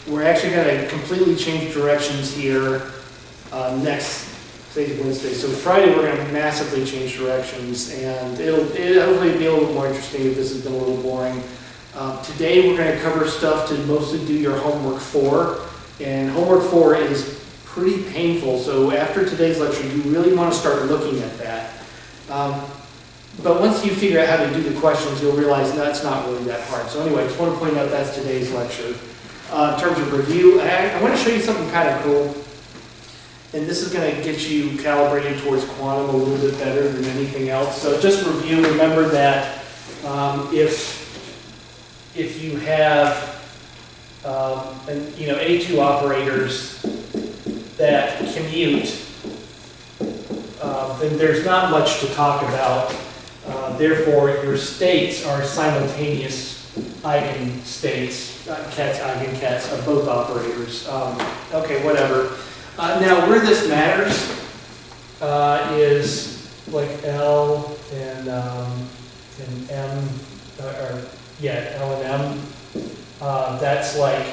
we're actually going to completely change directions here next Wednesday. So Friday, we're going to massively change directions, and it'll hopefully be a little more interesting if this has been a little boring. Today, we're going to cover stuff to mostly do your homework for, and homework 4 is pretty painful, so after today's lecture, you really want to start looking at that. But once you figure out how to do the questions, you'll realize that's not really that hard. So anyway, I just want to point out that's today's lecture. In terms of review, I want to show you something kind of cool. And this is going to get you calibrated towards quantum a little bit better than anything else. So just review, remember that if you have A2 operators that commute, then there's not much to talk about. Therefore, your states are simultaneous eigenstates, eigenkets of both operators. Okay, whatever. Now, where this matters is like L and M, L and M. That's like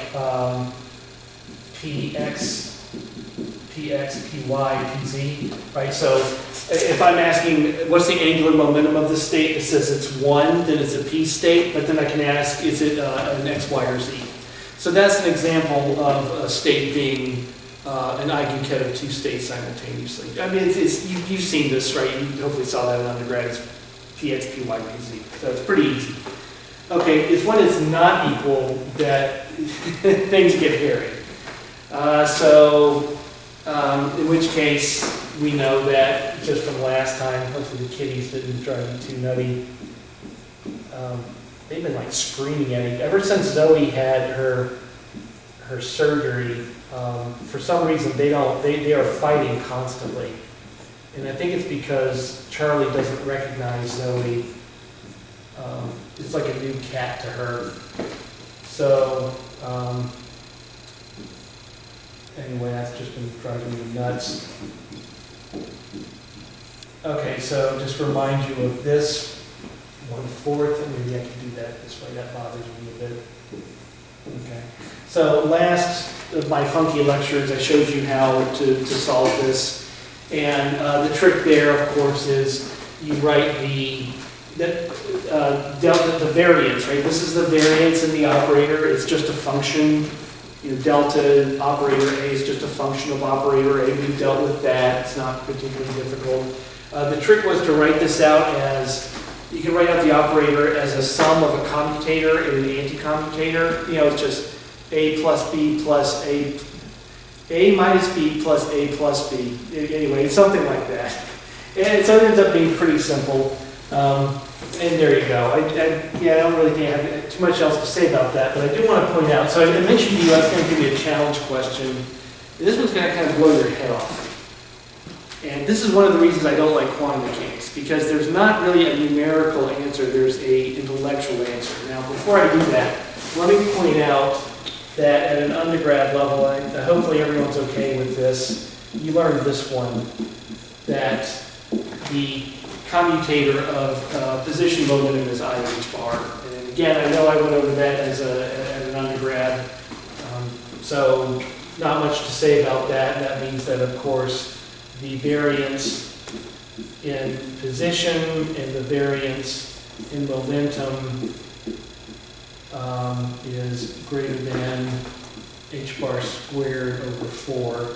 PX, PY, PZ, right? So if I'm asking what's the angular momentum of the state, it says it's 1, then it's a P state, but then I can ask, is it an X, Y, or Z? So that's an example of a state being an eigenket of 2 states simultaneously. I mean, you've seen this, right? You hopefully saw that in undergrad. It's PX, PY, PZ. So it's pretty easy. Okay, it's when it's not equal that things get hairy. In which case, we know that just from last time, hopefully the kitties didn't drive you too nutty. They've been like screaming at me. Ever since Zoe had her surgery, for some reason they are fighting constantly. And I think it's because Charlie doesn't recognize Zoe. It's like a new cat to her. So, anyway, that's just been driving me nuts. Okay, so just remind you of this 1/4, and maybe I can do that this way. That bothers me a bit. Okay. So last of my funky lectures, I showed you how to solve this, and the trick there, of course, is you write delta, the variance, right? This is the variance in the operator. It's just a function. Delta operator A is just a function of operator A. We've dealt with that. It's not particularly difficult. The trick was to write this out as, you can write out the operator as a sum of a commutator and an anti-commutator. It's just A plus B plus A minus B plus A plus B. Anyway, it's something like that. And so it ends up being pretty simple. And there you go. I don't really think I have too much else to say about that, but I do want to point out, so I mentioned to you I was going to give you a challenge question. This one's going to kind of blow your head off. And this is one of the reasons I don't like quantum mechanics, because there's not really a numerical answer, there's an intellectual answer. Now, before I do that, let me point out that at an undergrad level, hopefully everyone's okay with this, you learned this one, that the commutator of position momentum is IH bar. And again, I know I went over that as an undergrad, so not much to say about that. That means that, of course, the variance in position and the variance in momentum is greater than h bar squared over 4.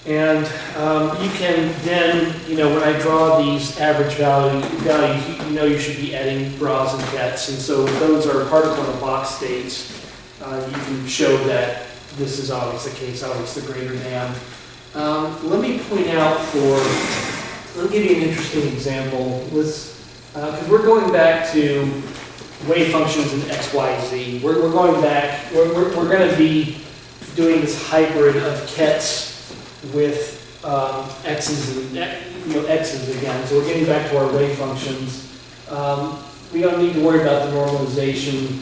And you can then, when I draw these average values, you should be adding bras and jets. And so if those are particle in a box states, you can show that this is always the case, always the greater than. Let me point out let me give you an interesting example. Because we're going back to wave functions in X, Y, Z. We're going back, we're going to be doing this hybrid of kets with x's and x's again. So we're getting back to our wave functions. We don't need to worry about the normalization.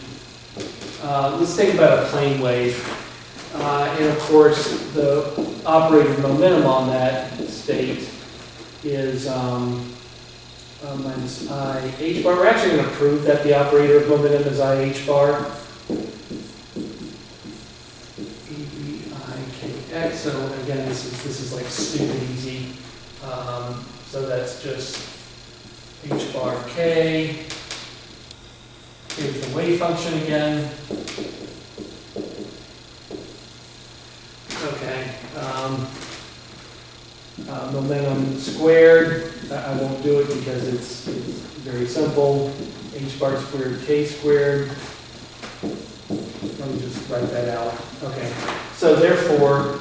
Let's think about a plane wave. And of course, the operator momentum on that state is minus I h bar. We're actually going to prove that the operator of momentum is I h bar. kx. So again, this is like stupid easy. So that's just h bar k. Here's the wave function again. Okay. Momentum squared. I won't do it because it's very simple. H bar squared k squared. Let me just write that out. Okay. So therefore,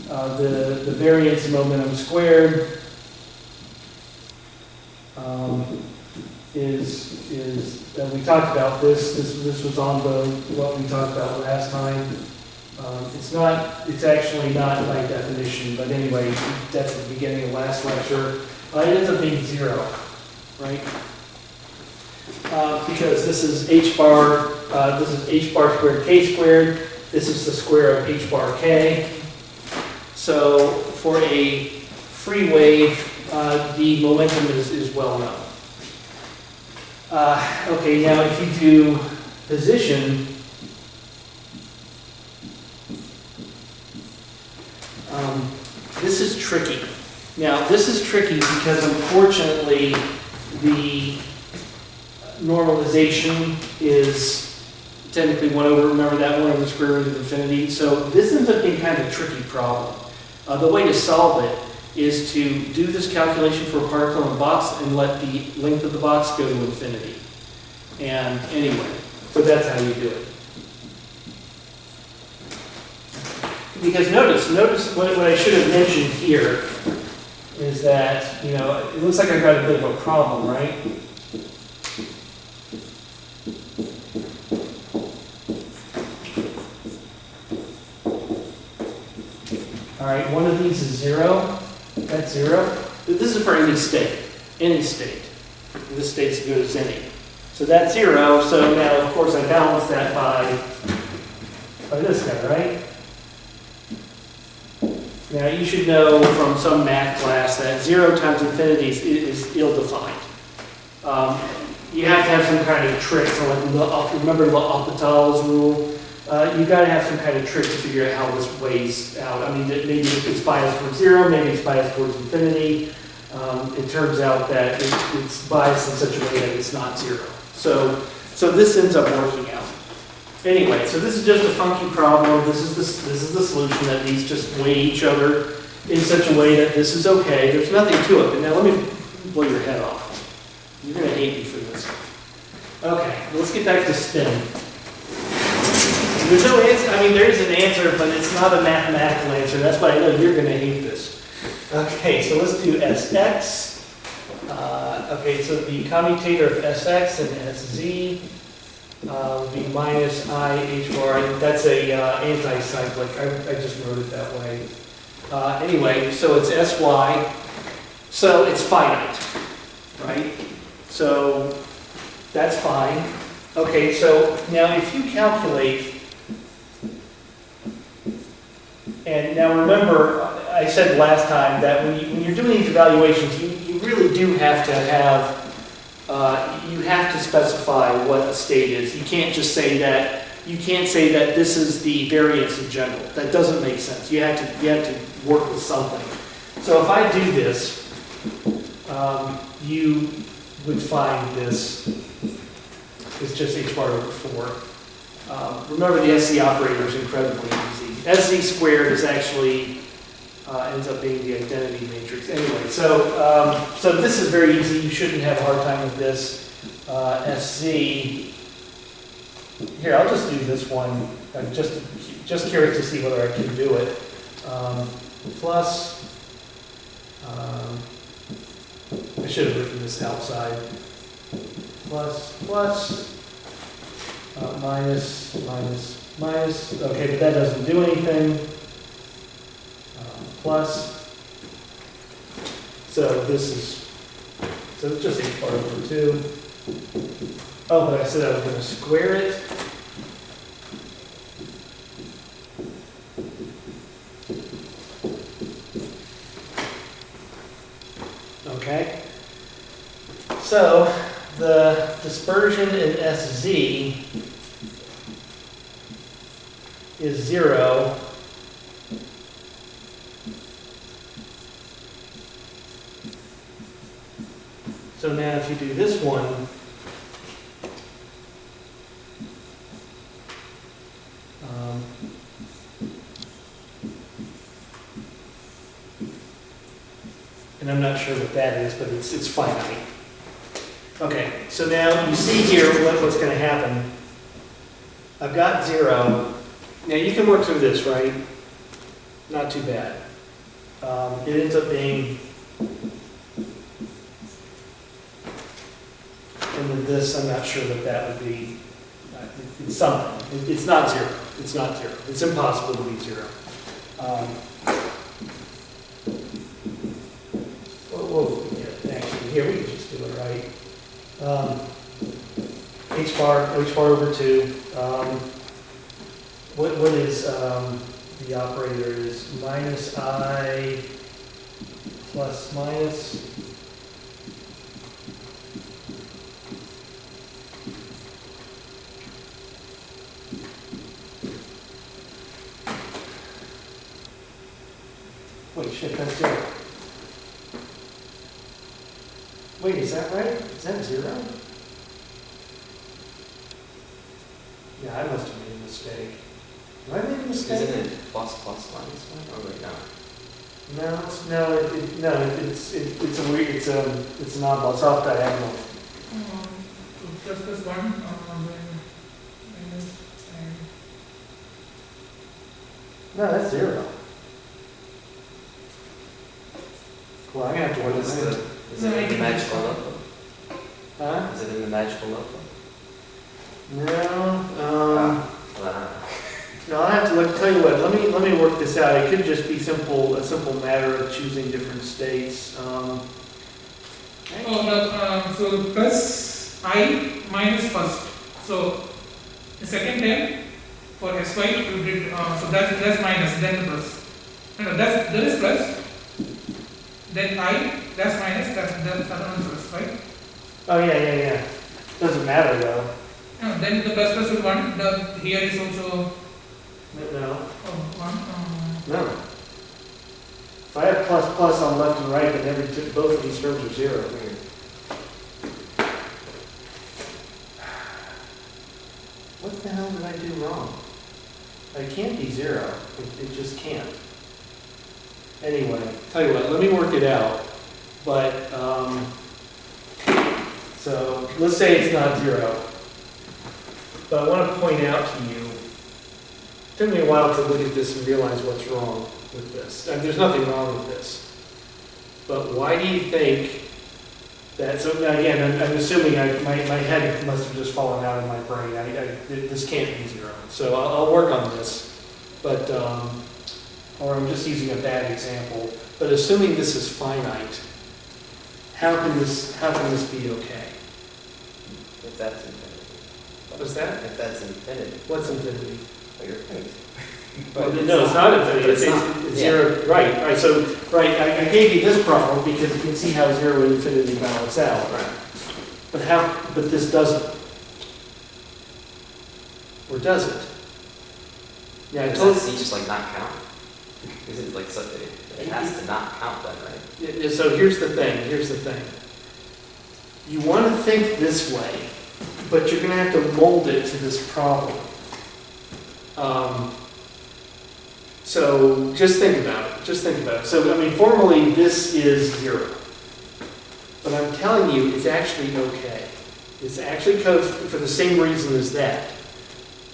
the variance of momentum squared is that we talked about this. This was on what we talked about last time. It's actually not by definition, but anyway, that's at the beginning of last lecture. It ends up being 0, right? Because this is h bar squared k squared. This is the square of h bar k. So for a free wave, the momentum is well known. Okay, now if you do position, this is tricky. Now, this is tricky because unfortunately the normalization is technically 1 over, remember that, 1 over the square root of infinity. So this ends up being kind of a tricky problem. The way to solve it is to do this calculation for a particle in a box and let the length of the box go to infinity. And anyway, so that's how you do it. Because notice what I should have mentioned here is that, it looks like I've got a bit of a problem, right? All right, one of these is 0. That's 0. This is for any state. Any state. This state's as good as any. So that's 0. So now, of course, I balance that by this guy, right? Now, you should know from some math class that 0 times infinity is ill-defined. You have to have some kind of trick. So like, remember L'Hopital's rule? You've got to have some kind of trick to figure out how this weighs out. I mean, maybe it's biased towards 0, maybe it's biased towards infinity. It turns out that it's biased in such a way that it's not 0. So this ends up working out. Anyway, so this is just a funky problem. This is the solution, that these just weigh each other in such a way that this is okay. There's nothing to it. But now let me blow your head off. You're going to hate me for this. Okay, let's get back to spin. There's no answer. I mean, there is an answer, but it's not a mathematical answer. That's why I know you're going to hate this. Okay, so let's do Sx. Okay, so the commutator of Sx and Sz would be minus I h bar. That's a anti-cyclic. I just wrote it that way. Anyway, so it's Sy. So it's finite, right? So that's fine. Okay, so now if you calculate, and now remember, I said last time that when you're doing these evaluations, you really do have to have, you have to specify what a state is. You can't just say that, this is the variance in general. That doesn't make sense. You have to work with something. So if I do this, you would find this is just h bar over 4. Remember, the SC operator is incredibly easy. SC squared is actually ends up being the identity matrix. Anyway, so this is very easy. You shouldn't have a hard time with this. SC. Here, I'll just do this one. I'm just curious to see whether I can do it. Plus. I should have written this outside. Plus, minus, minus, minus. Okay, but that doesn't do anything. Plus. So this is, so it's just h bar over 2. Oh, but I said I was going to square it. Okay. So the dispersion in SZ is 0 So now if you do this one, and I'm not sure what that is, but it's finite. Okay, so now you see here what's going to happen. I've got 0. Now you can work through this, right? Not too bad. It ends up being, and then this, I'm not sure what that would be. It's something. It's not 0. It's not 0. It's impossible to be 0. Yeah, actually, here we can just do it right. H bar over 2. What is the operator is minus I plus minus. Wait, shit, that's 0. Wait, is that right? Is that 0? Yeah, I must have made a mistake. Did I make a mistake? Isn't it plus plus minus 1? Or wait, no. It's a weird, it's an oddball, it's off diagonal. Plus plus 1, then minus, and No, that's 0. Well, I'm gonna have to work Is this. it in the magical notebook? Huh? Is it in the magical notebook? No, no, I have to look. Tell you what. Let me work this out. It could just be a simple matter of choosing different states. so plus I minus first. So the second term for sy we did so that's minus then the plus. No, there is plus. Then I that's minus that's the other one plus, right? Oh yeah. Doesn't matter though. No, then the plus plus will 1. The here is also No. 1. No. If I have plus plus on left and right, then both of these terms are 0. What the hell did I do wrong? It can't be 0. It just can't. Anyway, tell you what, let me work it out. But, so let's say it's not 0. But I want to point out to you, it took me a while to look at this and realize what's wrong with this. And there's nothing wrong with this. But why do you think that, so again, I'm assuming my head must have just fallen out of my brain. This can't be 0. So I'll work on this. But, or I'm just using a bad example. But assuming this is finite, how can this be okay? If that's infinity. What's that? If that's infinity. What's infinity? Well, you're right. Well, no, it's not infinity. It's 0. Right. So, I gave you this problem because you can see how 0 and infinity balance out. Right. But this doesn't. Or does it? Yeah, I Does told that C just like not count? Is it like something? It has to not count then, right? you. So here's the thing. You want to think this way, but you're going to have to mold it to this problem. So just think about it. So, I mean, formally, this is 0. But I'm telling you, it's actually okay. It's actually for the same reason as that.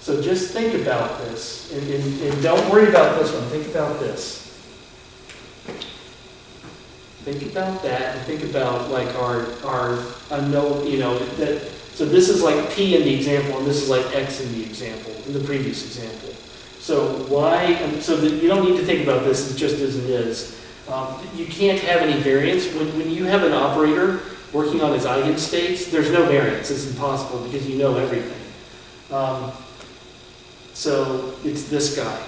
So just think about this, and don't worry about this one. Think about this. Think about that, and think about like our unknown, that. So this is like P in the example, and this is like X in the example, in the previous example. So so that you don't need to think about this, it's just as it is. You can't have any variance. When you have an operator working on its eigenstates, there's no variance. It's impossible because you know everything. So it's this guy.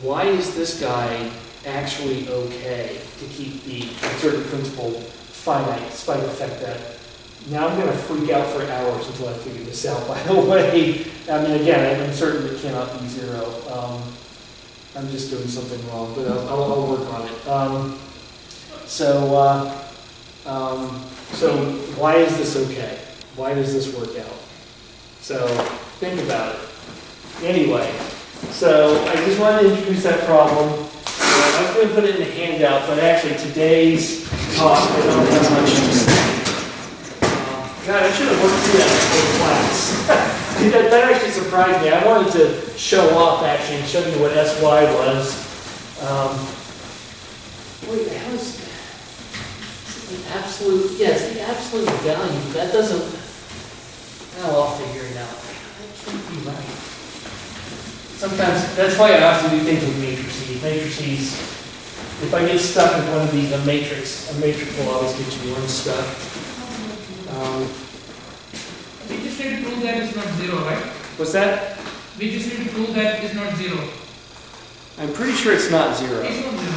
Why is this guy actually okay to keep the uncertain principle finite, despite the fact that now I'm going to freak out for hours until I figure this out, by the way. I mean, again, I'm certain it cannot be 0. I'm just doing something wrong, but I'll work on it. So why is this okay? Why does this work out? So think about it. Anyway, so I just wanted to introduce that problem. I was going to put it in the handout, but actually today's talk, I don't have much to say. God, I should have worked through that before class. See, that actually surprised me. I wanted to show off actually and show you what SY was. Wait, how is the absolute? Yes, the absolute value. That doesn't. Oh, I'll figure it out. That can't be right. Sometimes that's why I have to do things with matrices. Matrices. If I get stuck in one of these, a matrix will always get you unstuck. We just need to prove that it's not 0, right? What's that? We just need to prove that it's not 0. I'm pretty sure it's not 0. It's not 0.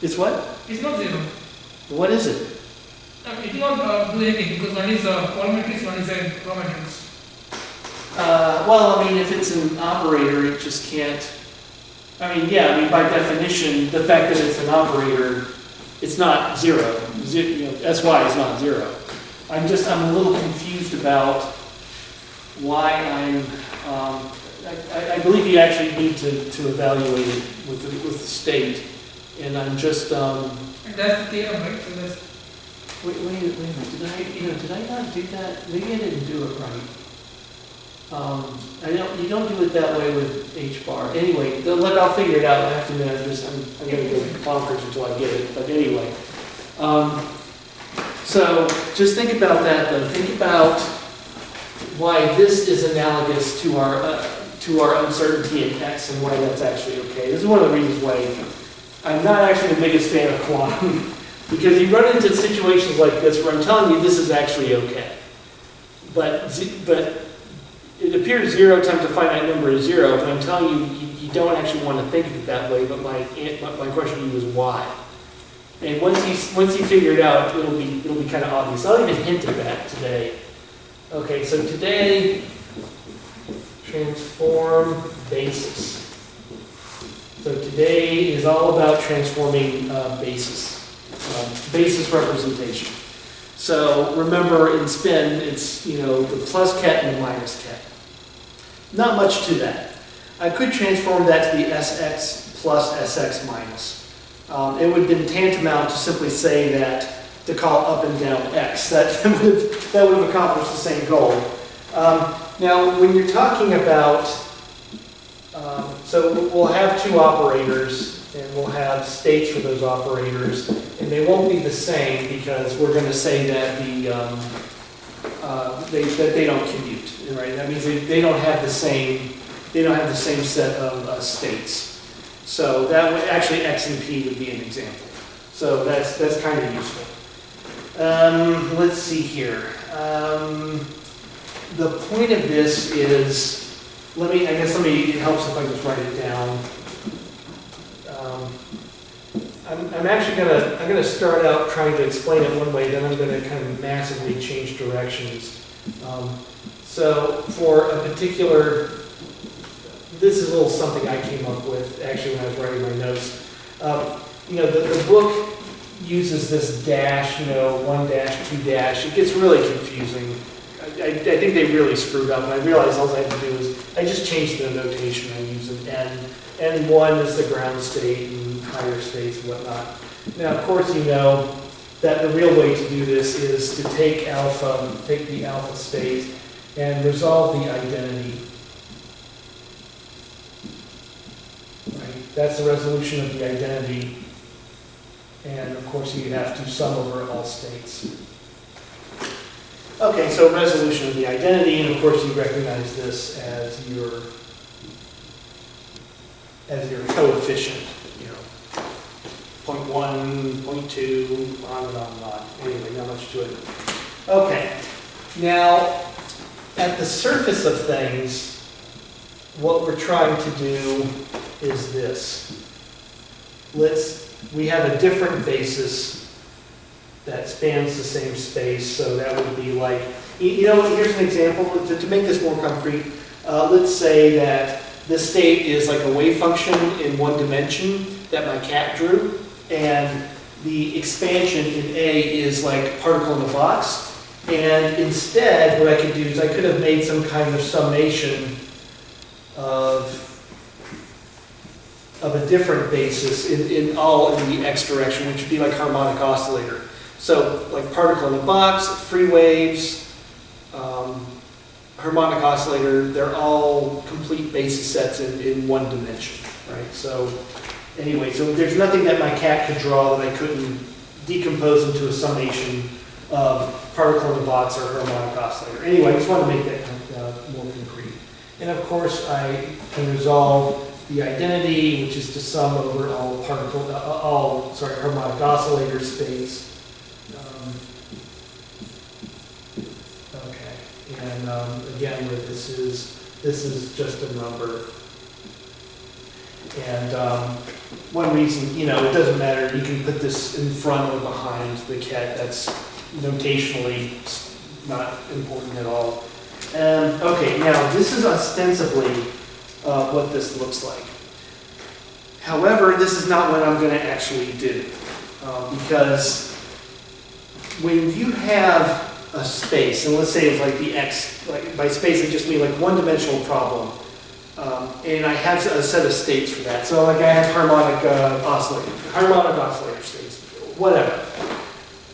It's what? It's not 0. What is it? It will not do anything because one is a call matrix, one is a row matrix. Well, I mean, if it's an operator, it just can't. I mean, yeah. I mean, by definition, the fact that it's an operator, it's not 0. You know, SY is not 0. I'm a little confused about why I believe you actually need to evaluate it with the state, and I'm just. And that's the theorem, right? So that's. Wait a minute. Did I not do that? Maybe I didn't do it right. You don't do it that way with H bar. Anyway, look, I'll figure it out. I have to admit, I'm going to go bonkers until I get it. But anyway, so just think about that, though. Think about why this is analogous to our uncertainty in X and why that's actually okay. This is one of the reasons why I'm not actually the biggest fan of quantum, because you run into situations like this where I'm telling you this is actually okay, but it appears 0 times a finite number is 0, but I'm telling you don't actually want to think of it that way. But my question to you is why. And once you figure it out, it'll be kind of obvious. I'll even hint at that today. Okay, so today, transform basis. So today is all about transforming basis representation. So remember, in spin, it's the plus ket and the minus ket. Not much to that. I could transform that to the Sx plus Sx minus. It would have been tantamount to simply say that, to call up and down x. That would have accomplished the same goal. Now, when you're talking about, so we'll have two operators, and we'll have states for those operators, and they won't be the same because we're going to say that that they don't commute, right? That means they don't have the same set of states. So that would actually X and P would be an example. So that's kind of useful. Let's see here. The point of this is, it helps if I just write it down. I'm gonna start out trying to explain it one way, then I'm gonna kind of massively change directions. So for a particular, this is a little something I came up with actually when I was writing my notes. The book uses this dash, 1 dash, 2 dash. It gets really confusing. I think they really screwed up, and I realized all I had to do is I just changed the notation. I use an N. N1 is the ground state and higher states and whatnot. Now, of course, you know that the real way to do this is to take the alpha state and resolve the identity. Right? That's the resolution of the identity. And of course, you have to sum over all states. Okay, so resolution of the identity, and of course, you recognize this as your coefficient. 0.1, 0.2, on and on and on. Anyway, not much to it. Okay, now at the surface of things, what we're trying to do is this. We have a different basis that spans the same space, so that would be like, here's an example, to make this more concrete. Let's say that the state is like a wave function in one dimension that my cat drew, and the expansion in A is like particle in the box. And instead, what I could do is I could have made some kind of summation of a different basis in all in the x direction, which would be like harmonic oscillator. So like particle in the box, free waves, harmonic oscillator, they're all complete basis sets in one dimension, right? So anyway, so there's nothing that my cat could draw that I couldn't decompose into a summation of particle in the box or harmonic oscillator. Anyway, I just want to make that more concrete. And of course, I can resolve the identity, which is to sum over all harmonic oscillator space. Okay, and again, this is just a number. And one reason, it doesn't matter. You can put this in front or behind the cat. That's notationally not important at all. Okay, now this is ostensibly what this looks like. However, this is not what I'm going to actually do, because when you have a space, and let's say it's like the x, like by space I just mean like one-dimensional problem, and I have a set of states for that. So like I have harmonic oscillator states, whatever.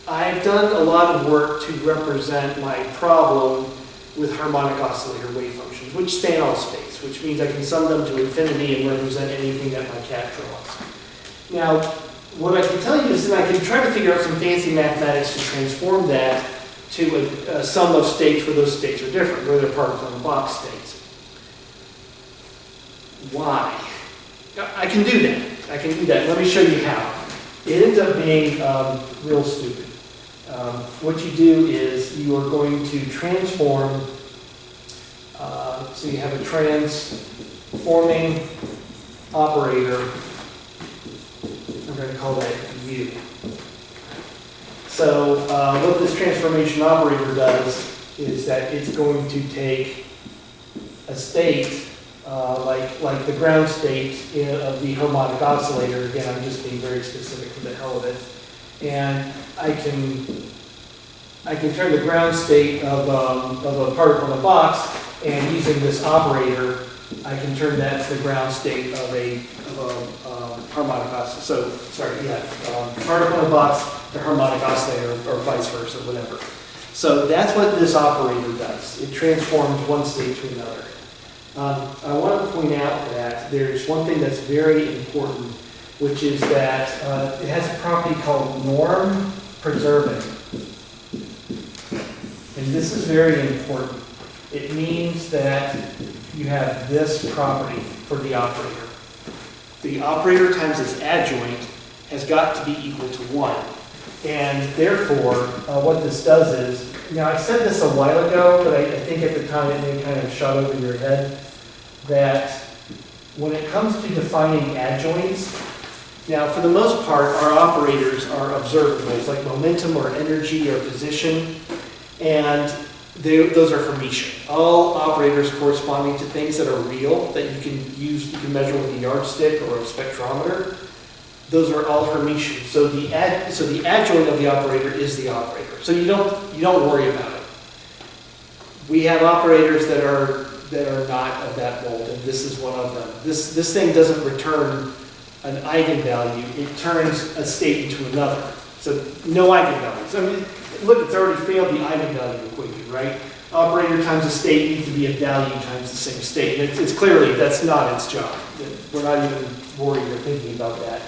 I've done a lot of work to represent my problem with harmonic oscillator wave functions, which span all space, which means I can sum them to infinity and represent anything that my cat draws. Now, what I can tell you is that I can try to figure out some fancy mathematics to transform that to a sum of states where those states are different, where they're particle in the box states. Why? I can do that. Let me show you how. It ends up being real stupid. What you do is you are going to transform, so you have a transforming operator. I'm going to call that U. So what this transformation operator does is that it's going to take a state like the ground state of the harmonic oscillator. Again, I'm just being very specific for the hell of it. And I can turn the ground state of a particle in a box, and using this operator, I can turn that to the ground state of a harmonic oscillator. So, particle in a box to harmonic oscillator, or vice versa, whatever. So that's what this operator does. It transforms one state to another. I want to point out that there's one thing that's very important, which is that it has a property called norm preserving. And this is very important. It means that you have this property for the operator. The operator times its adjoint has got to be equal to 1. And therefore, what this does is, I said this a while ago, but I think at the time it may kind of shot over your head, that when it comes to defining adjoints, now for the most part, our operators are observables, like momentum or energy or position, and those are Hermitian. All operators corresponding to things that are real, that you can measure with a yardstick or a spectrometer, those are all Hermitian. So the adjoint of the operator is the operator. So you don't worry about it. We have operators that are not of that mold, and this is one of them. This thing doesn't return an eigenvalue, it turns a state into another. So no eigenvalues. I mean, look, it's already failed the eigenvalue equation, right? Operator times a state needs to be a value times the same state. And it's clearly, that's not its job. We're not even worried or thinking about that.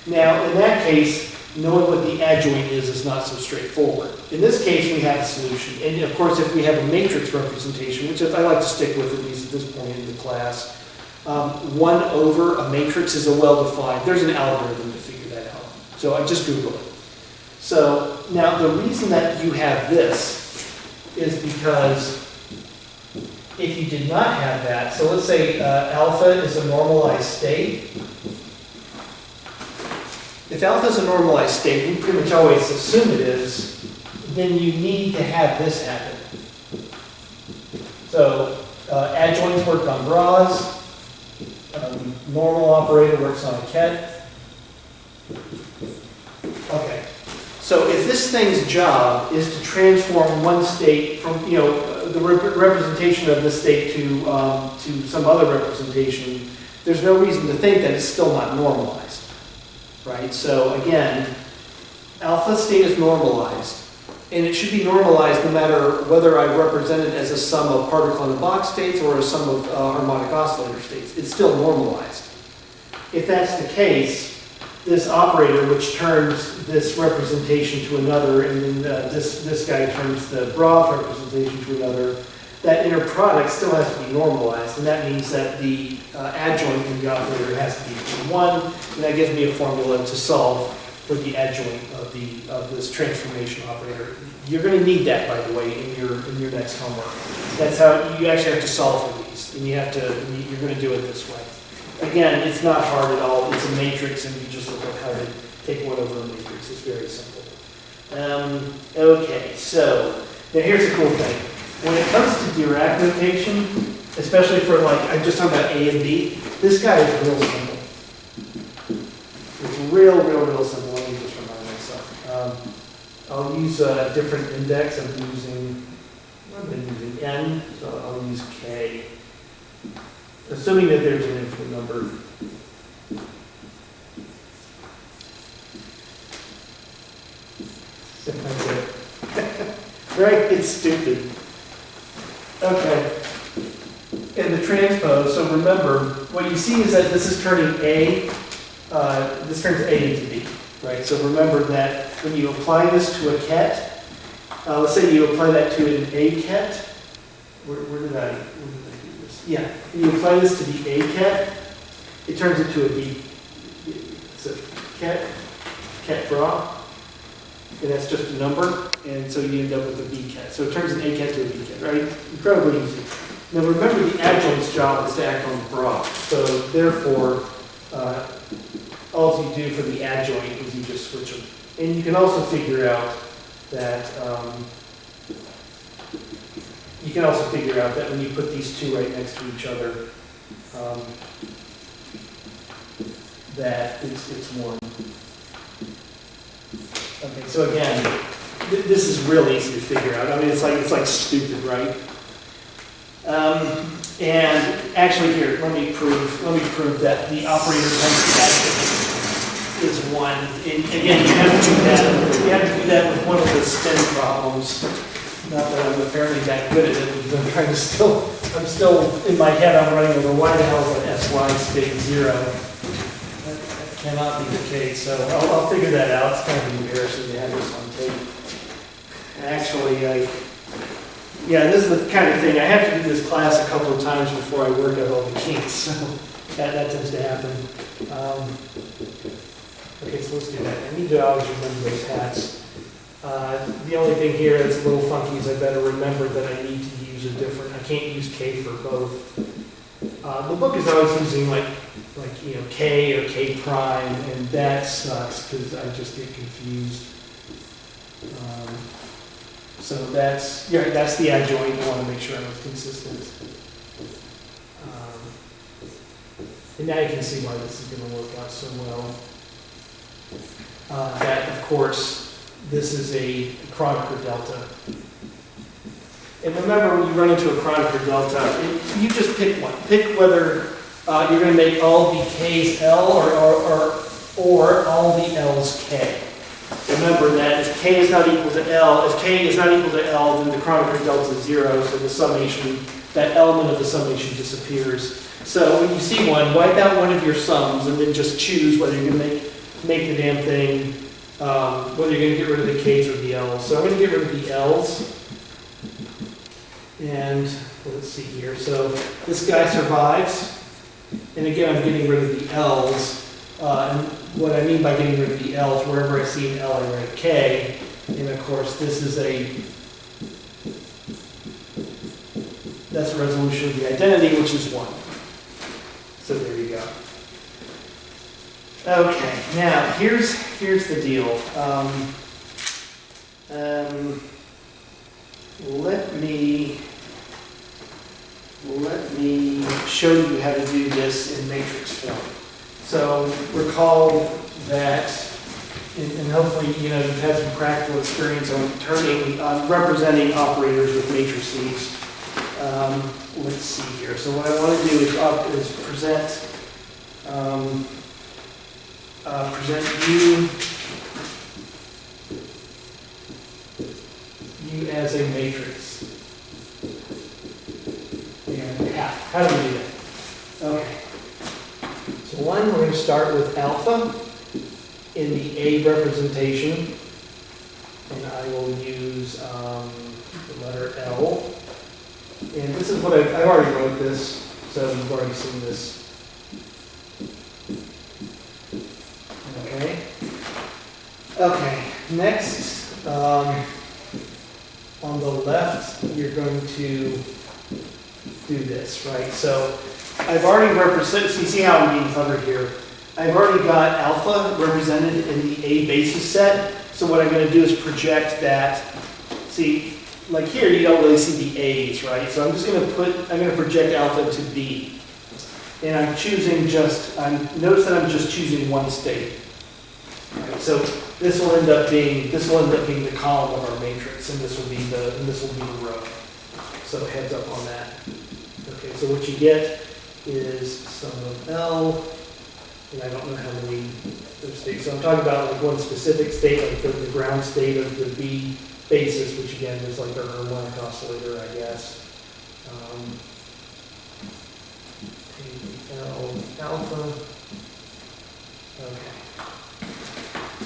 Now, in that case, knowing what the adjoint is not so straightforward. In this case, we have a solution. And of course, if we have a matrix representation, which I like to stick with, at least at this point in the class, 1 over a matrix is a well-defined, there's an algorithm to figure that out. So I just Googled it. So now the reason that you have this is because if you did not have that, so let's say alpha is a normalized state. If alpha is a normalized state, we pretty much always assume it is, then you need to have this happen. So adjoints work on bras, normal operator works on a ket. Okay. So if this thing's job is to transform one state from, the representation of this state to some other representation, there's no reason to think that it's still not normalized, right? So again, alpha state is normalized, and it should be normalized no matter whether I represent it as a sum of particle in a box states or a sum of harmonic oscillator states. It's still normalized. If that's the case, this operator, which turns this representation to another, and then this guy turns the broth representation to another, that inner product still has to be normalized, and that means that the adjoint in the operator has to be 1, and that gives me a formula to solve for the adjoint of this transformation operator. You're going to need that, by the way, in your next homework. That's how you actually have to solve for these, and you're going to do it this way. Again, it's not hard at all. It's a matrix, and you just look up how to take one over a matrix. It's very simple. Okay, so now here's the cool thing. When it comes to Dirac notation, especially for I'm just talking about A and B, this guy is real simple. It's real simple. Let me just remind myself. I'll use a different index. I've been using N, so I'll use K. Assuming that there's an infinite number. That's it. Right? It's stupid. Okay. And the transpose, so remember, what you see is that this is turning A, this turns A into B, right? So remember that when you apply this to a ket, let's say you apply that to an A ket, where did I do this? Yeah, when you apply this to the A ket, it turns into a B. So ket bra, and that's just a number, and so you end up with a B ket. So it turns an A ket to a B ket, right? Incredibly easy. Now remember, the adjoint's job is to act on the bra. So therefore, all you do for the adjoint is you just switch them. And you can also figure out that when you put these two right next to each other, that it's one. Okay, so again, this is real easy to figure out. I mean, it's like stupid, right? And actually, here, let me prove that the operator times the adjoint is 1. And again, you have to do that with one of the STEM problems. Not that I'm apparently that good at it, because I'm still in my head, I'm running over why the hell is an SY state 0? That cannot be the case, so I'll figure that out. It's kind of embarrassing to have this on tape. Actually, this is the kind of thing, I have to do this class a couple of times before I work out all the kinks, so that tends to happen. Okay, so let's do that. I need to always remember those hats. The only thing here that's a little funky is I better remember that I need to use a different, I can't use K for both. The book is always using K or K prime, and that sucks because I just get confused. So that's the adjoint. I want to make sure I was consistent. And now you can see why this is going to work out so well. That, of course, this is a Kronecker delta. And remember, when you run into a Kronecker delta, you just pick one. Pick whether you're going to make all the K's L or all the L's K. Remember that if K is not equal to L, then the Kronecker delta is 0, so the summation, that element of the summation disappears. So when you see one, wipe out one of your sums and then just choose whether you're going to make the damn thing, whether you're going to get rid of the K's or the L's. So I'm going to get rid of the L's. And let's see here. So this guy survives. And again, I'm getting rid of the L's. And what I mean by getting rid of the L's, wherever I see an L, I write K. And of course, that's a resolution of the identity, which is 1. So there you go. Okay, now here's the deal. Let me show you how to do this in matrix form. So recall that and hopefully, you know, you've had some practical experience on representing operators with matrices. Let's see here. So what I want to do is present you as a matrix. And how do we do that? Okay. So one, we're going to start with alpha in the A representation, and I will use the letter L. And this is what I already wrote this, so you've already seen this. Okay. Okay. Next, on the left, you're going to do this, right? So I've already represented. See how I'm being covered here. I've already got alpha represented in the A basis set. So what I'm going to do is project that. See, like here, you don't really see the A's, right? So I'm just going to project alpha to B. And I'm choosing notice that I'm just choosing one state. Right? So this will end up being the column of our matrix, and this will be the row. So heads up on that. Okay, so what you get is sum of L, and I don't know how many states. So I'm talking about like one specific state, like the ground state of the B basis, which again is like our harmonic oscillator, I guess. L alpha. Okay.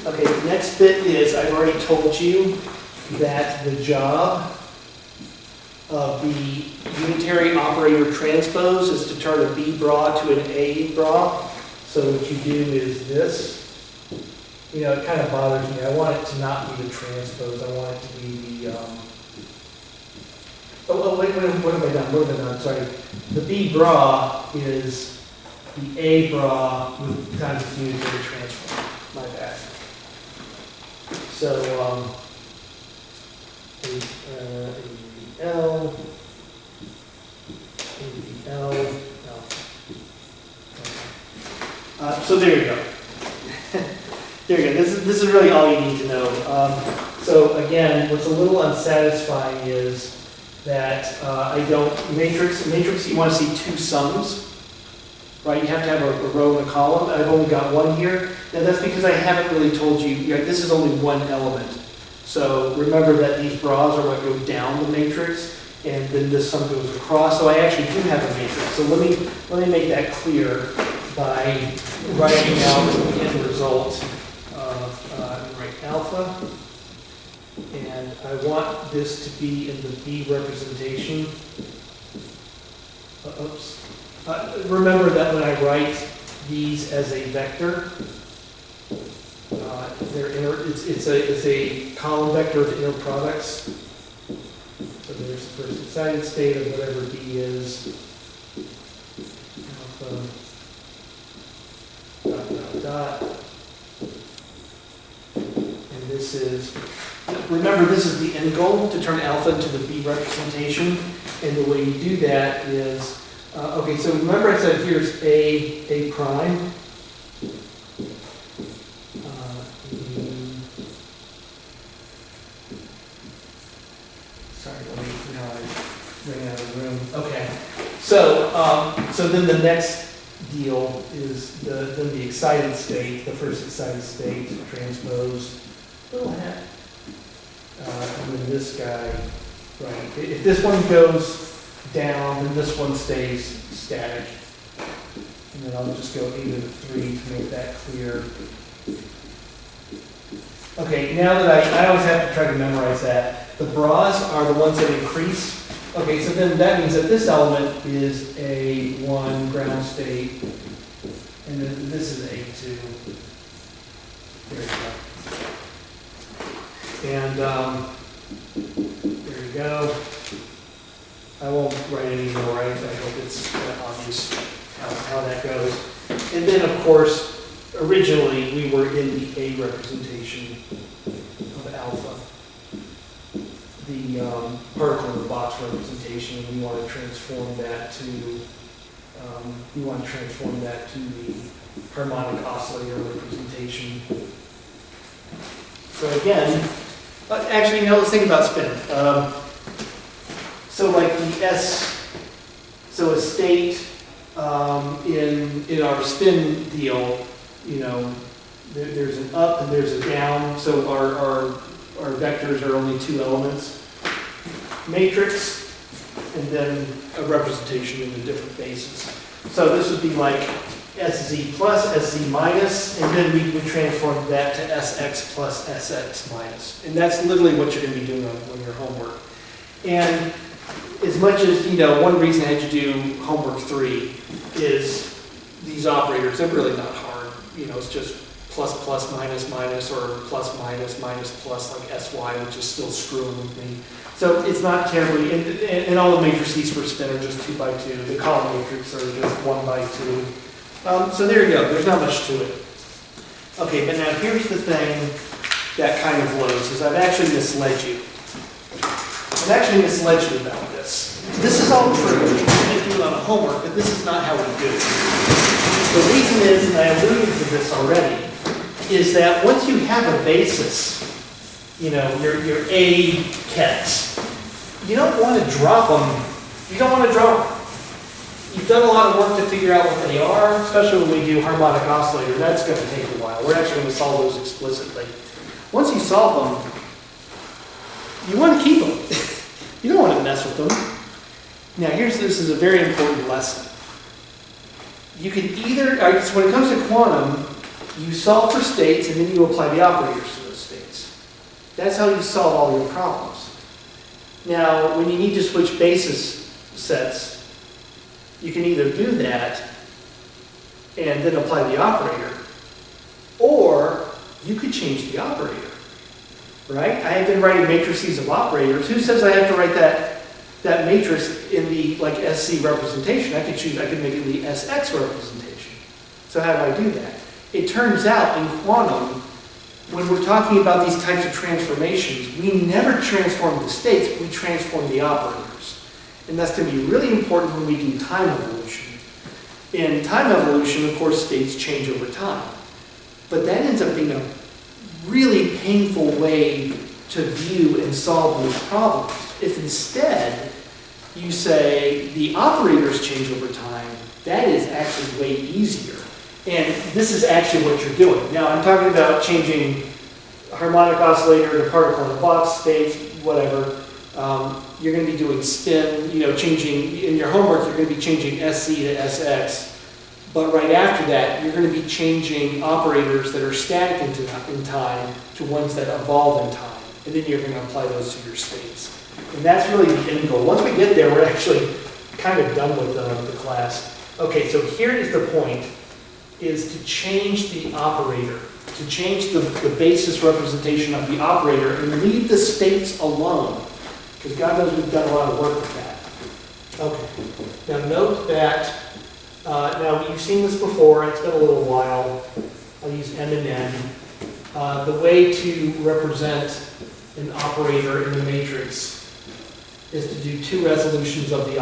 Okay, the next bit is I've already told you that the job of the unitary operator transpose is to turn a B bra to an A bra. So what you do is this. You know, it kind of bothers me. I want it to not be the transpose. I want it to be the, wait, what have I done? Sorry. The B bra is the A bra with times its unitary transform. My bad. So, L, so there you go. There you go. This is really all you need to know. So again, what's a little unsatisfying is that matrix, you want to see two sums, right? You have to have a row and a column. I've only got one here. Now that's because I haven't really told you, this is only one element. So remember that these bras are what go down the matrix, and then this sum goes across. So I actually do have a matrix. So let me make that clear by writing out the end result of write alpha, and I want this to be in the B representation. Oops. Remember that when I write these as a vector, it's a column vector of inner products. So there's the first excited state of whatever B is. Alpha, dot. And this is, remember this is the end goal, to turn alpha into the B representation. And the way you do that is, okay, so remember I said here's A prime. Sorry, let me, now I ran out of the room. Okay, so then the next deal is the excited state, the first excited state, transpose, little hat, and then this guy, right? If this one goes down, then this one stays static. And then I'll just go 8 to the 3 to make that clear. Okay, now that I always have to try to memorize that. The bras are the ones that increase. Okay, so then that means that this element is A1 ground state, and then this is A2. There you go. And there you go. I won't write any more. I hope it's obvious how that goes. And then, of course, originally we were in the A representation of alpha. The particle in the box representation, we want to transform that to the harmonic oscillator representation. So again, actually, let's think about spin. So like the so a state in our spin deal, there's an up and there's a down. So our vectors are only two elements. Matrix, and then a representation in the different bases. So this would be like SZ plus, SZ minus, and then we would transform that to SX plus SX minus. And that's literally what you're going to be doing on your homework. And as much as, one reason I had you do homework 3 is these operators, they're really not hard. It's just plus, plus, minus, minus, or plus, minus, minus, plus, like SY, which is still screwing with me. So it's not terribly, and all the matrices for spin are just 2 by 2. The column matrix are just 1 by 2. So there you go, there's not much to it. Okay, but now here's the thing that kind of blows, is I've actually misled you. I've actually misled you about this. This is all true, you can do it on a homework, but this is not how we do it. The reason is, and I alluded to this already, is that once you have a basis, your A kets, you don't want to drop them. You don't want to drop them. You've done a lot of work to figure out what they are, especially when we do harmonic oscillator. That's going to take a while. We're actually going to solve those explicitly. Once you solve them, you want to keep them. You don't want to mess with them. Now, this is a very important lesson. You can either, so when it comes to quantum, you solve for states and then you apply the operators to those states. That's how you solve all your problems. Now, when you need to switch basis sets, you can either do that and then apply the operator, or you could change the operator, right? I have been writing matrices of operators. Who says I have to write that matrix in the SC representation? I could make it the SX representation. So how do I do that? It turns out in quantum, when we're talking about these types of transformations, we never transform the states, we transform the operators. And that's going to be really important when we do time evolution. In time evolution, of course, states change over time. But that ends up being a really painful way to view and solve those problems. If instead you say the operators change over time, that is actually way easier. And this is actually what you're doing. Now, I'm talking about changing harmonic oscillator to particle in a box states, whatever. You're going to be doing spin, changing, in your homework, you're going to be changing SC to SX. But right after that, you're going to be changing operators that are static in time to ones that evolve in time. And then you're going to apply those to your states. And that's really the end goal. Once we get there, we're actually kind of done with the class. Okay, so here is the point, is to change the operator, to change the basis representation of the operator and leave the states alone. Because God knows we've done a lot of work with that. Okay, now note that, now you've seen this before, it's been a little while. I'll use M and N. The way to represent an operator in the matrix is to do two resolutions of the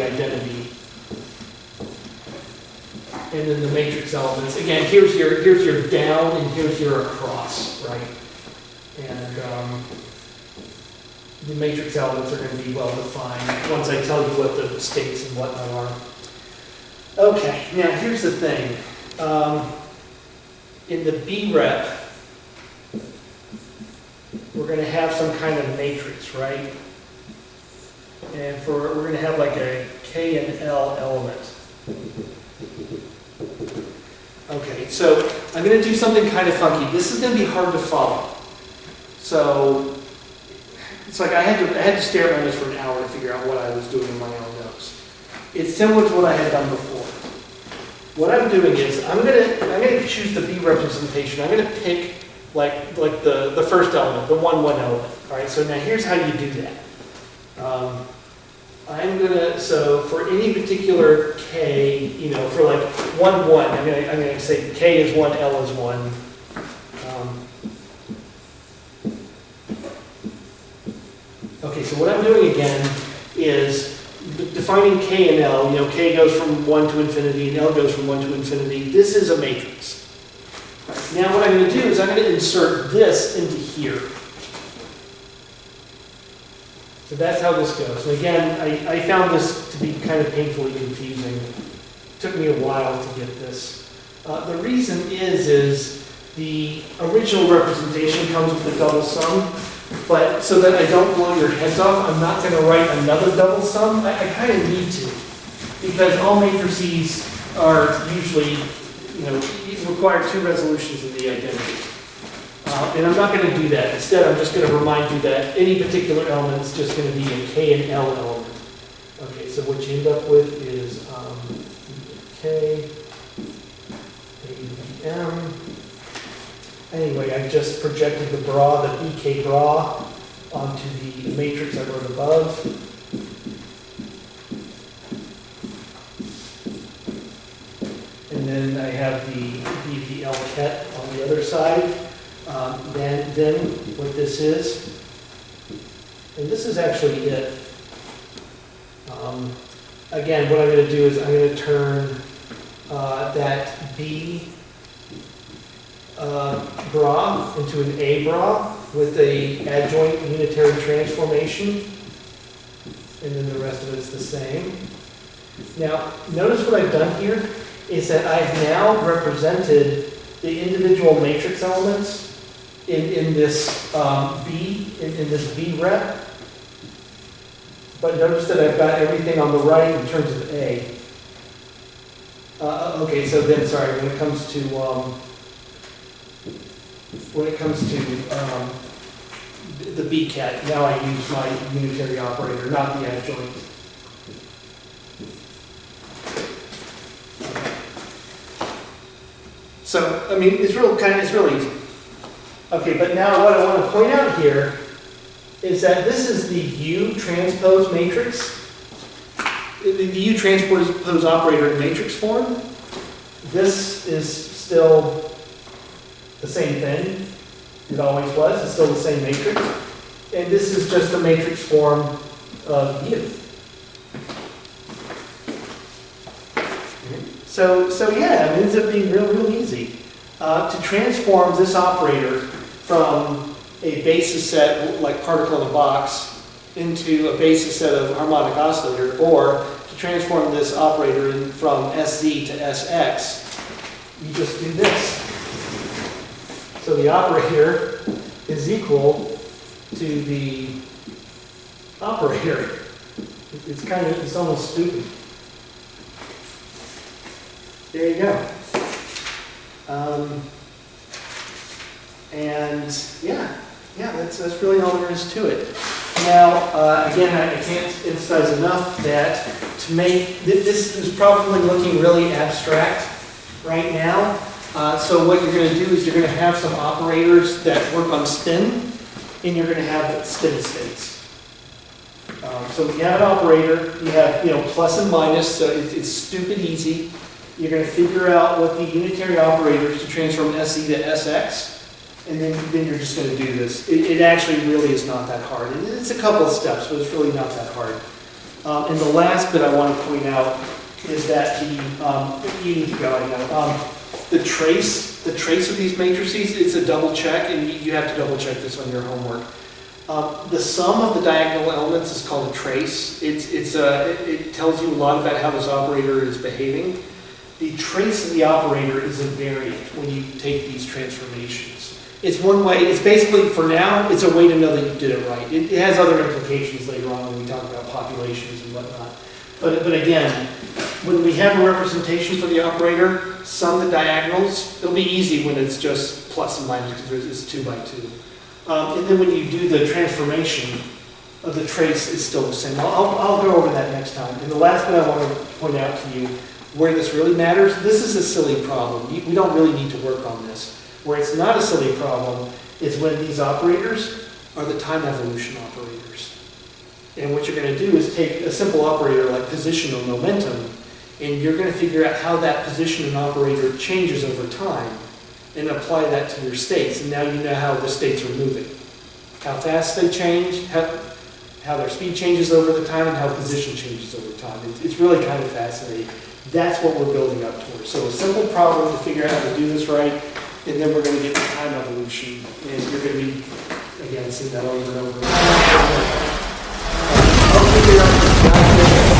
identity, and then the matrix elements. Again, here's your down and here's your across, right? And the matrix elements are going to be well defined once I tell you what the states and whatnot are. Okay, now here's the thing. In the B rep, we're going to have some kind of matrix, right? And we're going to have like a K and L element. Okay, so I'm going to do something kind of funky. This is going to be hard to follow. So it's like I had to stare at my notes for an hour to figure out what I was doing in my own notes. It's similar to what I had done before. What I'm doing is I'm gonna choose the B representation. I'm gonna pick like the first element, the 1, 1 element. All right. So now here's how you do that. So for any particular K, for like 1, 1, I'm gonna say K is 1, L is 1. Okay, so what I'm doing again is defining K and L. K goes from 1 to infinity and L goes from 1 to infinity. This is a matrix. Right, Now what I'm going to do is I'm going to insert this into here. So that's how this goes. And again, I found this to be kind of painfully confusing. It took me a while to get this. The reason is the original representation comes with a double sum, but so that I don't blow your heads off, I'm not going to write another double sum. I kind of need to, because all matrices are usually, require two resolutions of the identity. And I'm not going to do that. Instead, I'm just going to remind you that any particular element is just going to be a K and L element. Okay, so what you end up with is K, A, B, M. Anyway, I just projected the bra, the BK bra, onto the matrix I wrote above. And then I have the BBL ket on the other side. Then what this is, and this is actually it. Again, what I'm going to do is I'm going to turn that B bra into an A bra with a adjoint unitary transformation, and then the rest of it's the same. Now, notice what I've done here is that I've now represented the individual matrix elements in this in this B rep. But notice that I've got everything on the right in terms of A. Okay, so then, sorry, when it comes to the B cat, now I use my unitary operator, not the adjoint. So, I mean, it's really easy. Okay, but now what I want to point out here is that this is the U transpose matrix, the U transpose operator in matrix form. This is still the same thing. It always was. It's still the same matrix. And this is just the matrix form of U. So yeah, it ends up being real easy. To transform this operator from a basis set, like particle in a box, into a basis set of harmonic oscillator, or to transform this operator from SZ to SX, you just do this. So the operator is equal to the operator. It's almost stupid. There you go. And yeah, that's really all there is to it. Now, again, I can't emphasize enough that to make, this is probably looking really abstract right now. So what you're going to do is you're going to have some operators that work on spin, and you're going to have spin states. So if you have an operator, you have plus and minus, so it's stupid easy. You're going to figure out what the unitary operator is to transform SE to SX, and then you're just going to do this. It actually really is not that hard. It's a couple of steps, but it's really not that hard. And the last bit I want to point out is that you need to go, I know. The trace of these matrices, it's a double check, and you have to double check this on your homework. The sum of the diagonal elements is called a trace. It tells you a lot about how this operator is behaving. The trace of the operator is a variant when you take these transformations. It's one way, it's basically, for now, it's a way to know that you did it right. It has other implications later on when we talk about populations and whatnot. But again, when we have a representation for the operator, sum the diagonals. It'll be easy when it's just plus and minus because it's 2 by 2. And then when you do the transformation of the trace, it's still the same. I'll go over that next time. And the last thing I want to point out to you, where this really matters, this is a silly problem. We don't really need to work on this. Where it's not a silly problem is when these operators are the time evolution operators. And what you're going to do is take a simple operator like position or momentum, and you're going to figure out how that position and operator changes over time and apply that to your states. And now you know how the states are moving. How fast they change, how their speed changes over the time, and how position changes over time. It's really kind of fascinating. That's what we're building up towards. So a simple problem to figure out how to do this right, And then we're gonna get the time evolution, and you're gonna be, again, seeing that over and over. I'll figure out the